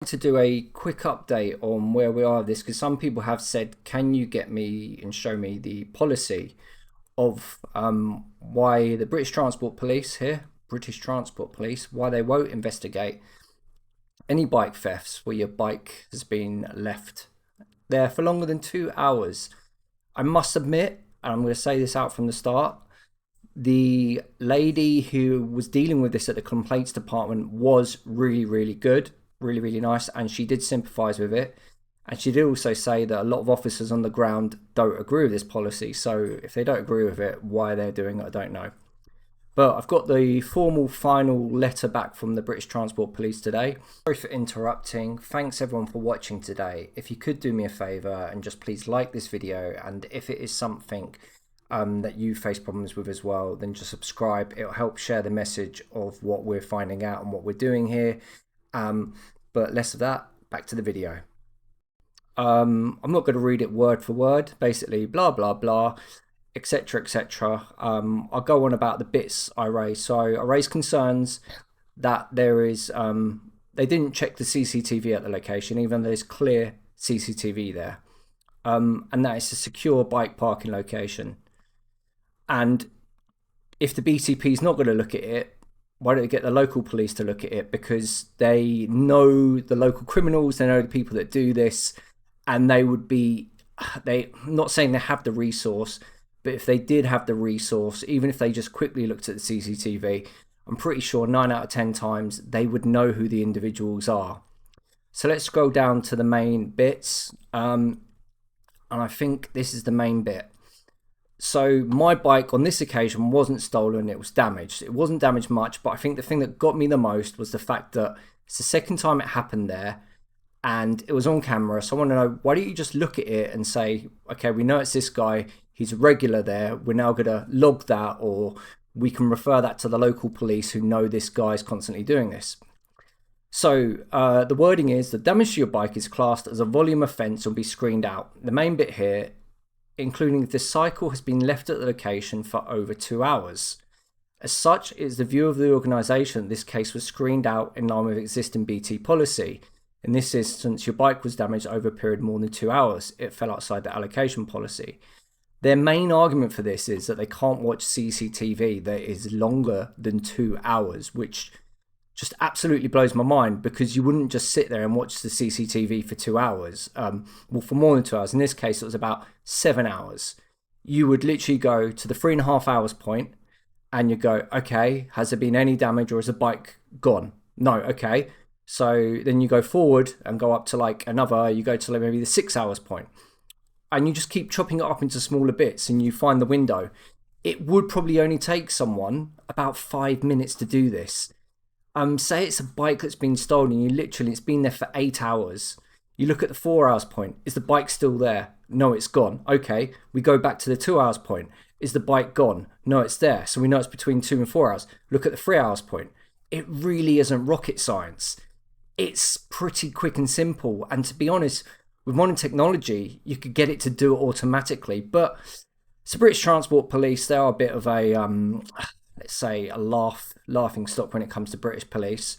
To do a quick update on where we are with this, because some people have said, can you get me and show me the policy of why the British Transport Police here, why they won't investigate any bike thefts where your bike has been left there for longer than 2 hours. I must admit, and I'm going to say this out from the start, the lady who was dealing with this at the complaints department was really good, really nice, and she did sympathise with it. And she did also say that a lot of officers on the ground don't agree with this policy. So if they don't agree with it, why they're doing it, I don't know. But I've got the formal final letter back from the British Transport Police today. Sorry for interrupting. Thanks everyone for watching today. If you could do me a favour and just please like this video, and if it is something that you face problems with as well, then just subscribe. It'll help share the message of what we're finding out and what we're doing here. But less of that, back to the video. I'm not going to read it word for word, basically blah blah blah, etc. I'll go on about the bits I raised. So I raised concerns that there is they didn't check the CCTV at the location, even though there's clear CCTV there, and that it's a secure bike parking location. And if the BTP is not going to look at it, why don't they get the local police to look at it? Because they know the local criminals, they know the people that do this, and they would be, I'm not saying they have the resource, but if they did have the resource, even if they just quickly looked at the CCTV, I'm pretty sure 9 out of 10 times they would know who the individuals are. So let's scroll down to the main bits, and I think this is the main bit. So my bike on this occasion wasn't stolen, it was damaged. It wasn't damaged much, but I think the thing that got me the most was the fact that it's the second time it happened there and it was on camera. So I want to know, why don't you just look at it and say, okay, we know it's this guy, he's a regular there, we're now going to log that, or we can refer that to the local police who know this guy's constantly doing this. So the wording is, the damage to your bike is classed as a volume offence and will be screened out. The main bit here, including if the cycle has been left at the location for over 2 hours. As such, it is the view of the organisation that this case was screened out in line with existing BT policy. In this instance, your bike was damaged over a period more than 2 hours. It fell outside the allocation policy. Their main argument for this is that they can't watch CCTV that is longer than 2 hours, which just absolutely blows my mind, because you wouldn't just sit there and watch the CCTV for 2 hours. Well, for more than 2 hours. In this case, it was about 7 hours. You would literally go to the 3.5 hours point and you go, okay, has there been any damage or is the bike gone? No, okay. So then you go forward and go up to you go to maybe the 6 hours point, and you just keep chopping it up into smaller bits and you find the window. It would probably only take someone about 5 minutes to do this. Say it's a bike that's been stolen, it's been there for 8 hours. You look at the 4 hours point, is the bike still there? No, it's gone. Okay, we go back to the 2 hours point. Is the bike gone? No, it's there. So we know it's between 2 and 4 hours. Look at the 3 hours point. It really isn't rocket science. It's pretty quick and simple. And to be honest, with modern technology, you could get it to do it automatically. But it's the British Transport Police. They are a bit of a let's say a laughing stock when it comes to British police.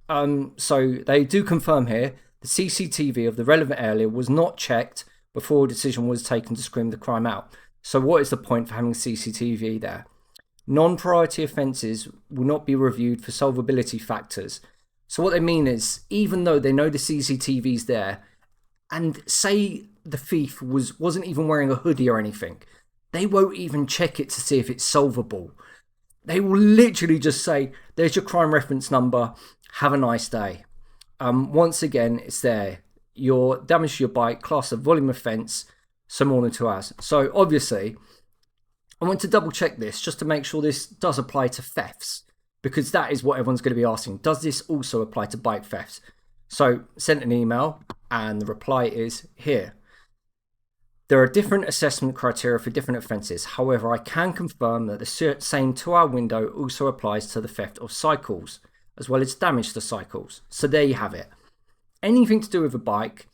So they do confirm here the CCTV of the relevant area was not checked before a decision was taken to screen the crime out. So what is the point for having CCTV there? Non-priority offences will not be reviewed for solvability factors. So what they mean is, even though they know the CCTV's there, and say the thief wasn't even wearing a hoodie or anything, they won't even check it to see if it's solvable. They will literally just say, there's your crime reference number, have a nice day. Once again, it's there. Your damage to your bike, class of volume offence, so more than 2 hours. So obviously, I want to double check this just to make sure this does apply to thefts, because that is what everyone's going to be asking. Does this also apply to bike thefts? So sent an email and the reply is here. There are different assessment criteria for different offences. However, I can confirm that the same 2 hour window also applies to the theft of cycles, as well as damage to cycles. So there you have it. Anything to do with a bike,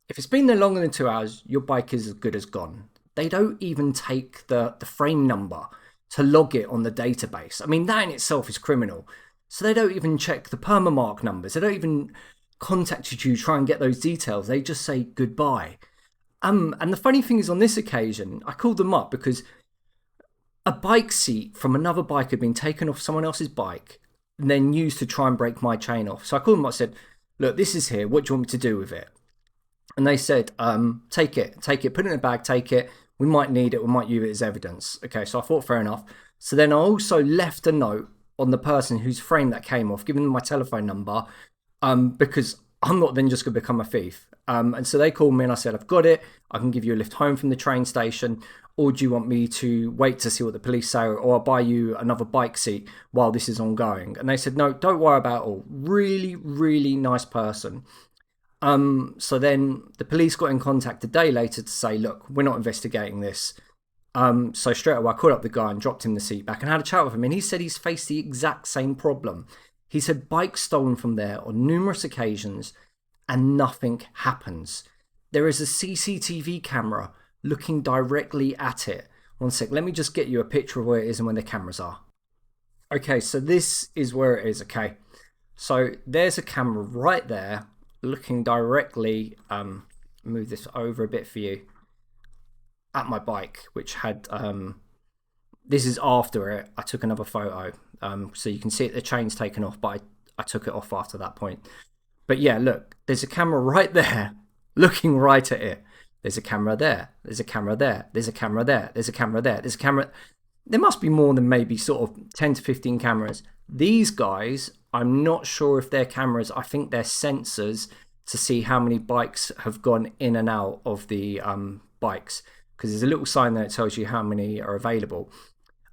if it's been there longer than 2 hours, your bike is as good as gone. They don't even take the frame number to log it on the database. I mean, that in itself is criminal. So they don't even check the permamark numbers. They don't even contacted you, try and get those details. They just say goodbye. And the funny thing is, on this occasion, I called them up because a bike seat from another bike had been taken off someone else's bike and then used to try and break my chain off. So I called them up and said, look, this is here. What do you want me to do with it? And they said, take it, put it in a bag, take it. We might need it. We might use it as evidence. Okay, so I thought, fair enough. So then I also left a note on the person whose frame that came off, giving them my telephone number, because I'm not then just going to become a thief. And so they called me and I said, I've got it. I can give you a lift home from the train station. Or do you want me to wait to see what the police say, or I'll buy you another bike seat while this is ongoing? And they said, no, don't worry about it all. Really, really nice person. So then the police got in contact a day later to say, look, we're not investigating this. So straight away I called up the guy and dropped him the seat back and had a chat with him. And he said he's faced the exact same problem. He said bikes stolen from there on numerous occasions and nothing happens. There is a CCTV camera looking directly at it. One sec, let me just get you a picture of where it is and where the cameras are. Okay, so this is where it is, okay. So there's a camera right there looking directly, move this over a bit for you, at my bike, which had, this is after it. I took another photo, so you can see it, the chain's taken off, but I took it off after that point. But yeah, look, there's a camera right there looking right at it. There's a camera there. There's a camera there. There's a camera there. There's a camera there. There's a camera. There must be more than maybe sort of 10 to 15 cameras. These guys, I'm not sure if they're cameras. I think they're sensors to see how many bikes have gone in and out of the bikes, because there's a little sign there that tells you how many are available.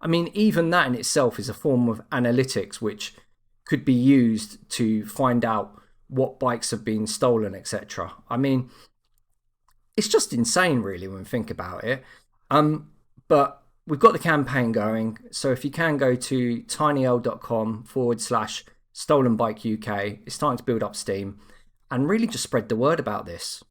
I mean, even that in itself is a form of analytics which could be used to find out what bikes have been stolen, etc. I mean, it's just insane, really, when we think about it. But we've got the campaign going. So if you can go to tinyl.com/stolen bike UK, it's starting to build up steam and really just spread the word about this.